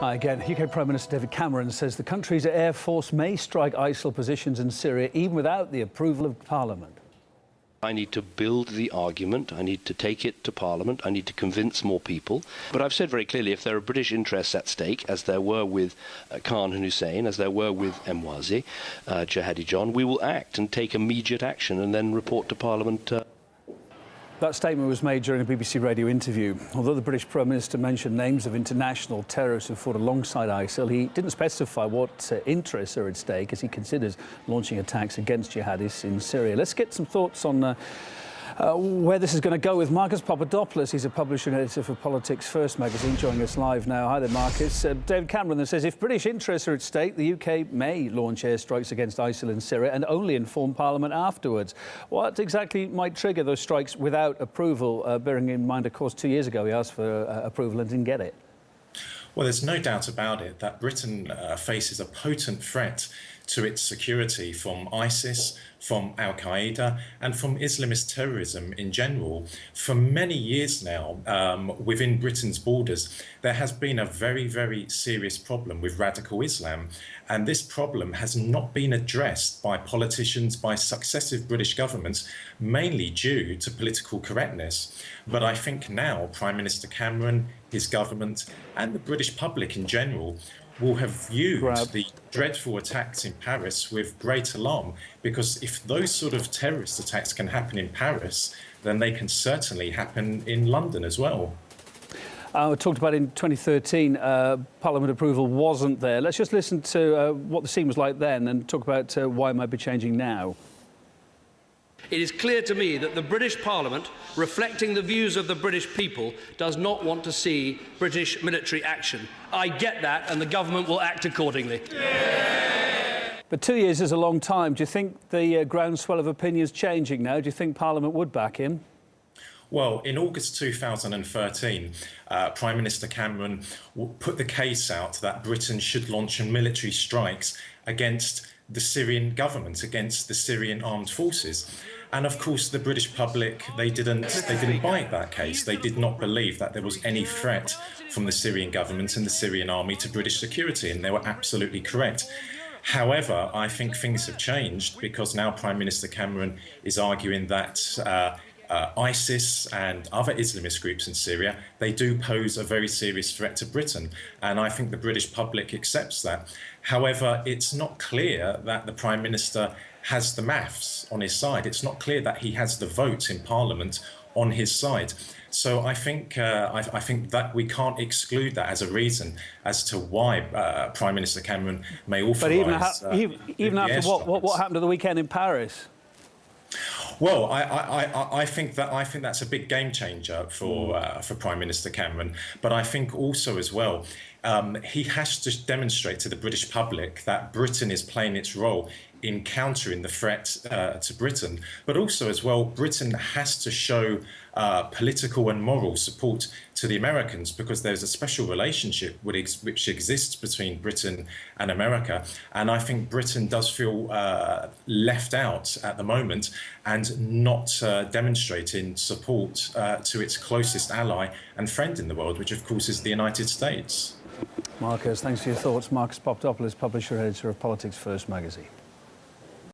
Hi again. UK Prime Minister David Cameron says the country's air force may strike ISIL positions in Syria even without the approval of Parliament. I need to build the argument, I need to take it to Parliament, I need to convince more people. But I've said very clearly, if there are British interests at stake, as there were with Khan and Hussein, as there were with Emwazi, Jihadi John, we will act and take immediate action and then report to Parliament. That statement was made during a BBC radio interview. Although the British Prime Minister mentioned names of international terrorists who fought alongside ISIL, he didn't specify what interests are at stake as he considers launching attacks against jihadists in Syria. Let's get some thoughts on where this is going to go with Marcus Papadopoulos. He's a publisher and editor for Politics First magazine, joining us live now. Hi there, Marcus. David Cameron then says if British interests are at stake, the UK may launch airstrikes against ISIL in Syria and only inform Parliament afterwards. What exactly might trigger those strikes without approval, bearing in mind, of course, 2 years ago he asked for approval and didn't get it? Well, there's no doubt about it that Britain faces a potent threat to its security from ISIS, from Al-Qaeda and from Islamist terrorism in general. For many years now, within Britain's borders, there has been a very, very serious problem with radical Islam. And this problem has not been addressed by politicians, by successive British governments, mainly due to political correctness. But I think now Prime Minister Cameron, his government and the British public in general will have viewed the dreadful attacks in Paris with great alarm, because if those sort of terrorist attacks can happen in Paris, then they can certainly happen in London as well. We talked about in 2013, Parliament approval wasn't there. Let's just listen to what the scene was like then and talk about why it might be changing now. It is clear to me that the British Parliament, reflecting the views of the British people, does not want to see British military action. I get that, and the government will act accordingly. But 2 years is a long time. Do you think the groundswell of opinion is changing now? Do you think Parliament would back him? Well, in August 2013, Prime Minister Cameron put the case out that Britain should launch military strikes against the Syrian government, against the Syrian armed forces. And of course, the British public, they didn't buy that case. They did not believe that there was any threat from the Syrian government and the Syrian army to British security, and they were absolutely correct. However, I think things have changed because now Prime Minister Cameron is arguing that ISIS and other Islamist groups in Syria, they do pose a very serious threat to Britain. And I think the British public accepts that. However, it's not clear that the Prime Minister has the maths on his side. It's not clear that he has the vote in Parliament on his side. So I think I think that we can't exclude that as a reason as to why Prime Minister Cameron may authorise. But even after what happened to the weekend in Paris? Well, I think that's a big game changer for Prime Minister Cameron. But I think also as well, he has to demonstrate to the British public that Britain is playing its role in countering the threat to Britain. But also as well, Britain has to show political and moral support to the Americans, because there's a special relationship which exists between Britain and America. And I think Britain does feel left out at the moment and not demonstrating support to its closest ally and friend in the world, which of course is the United States. Marcus, thanks for your thoughts. Marcus Papadopoulos, publisher and editor of Politics First magazine.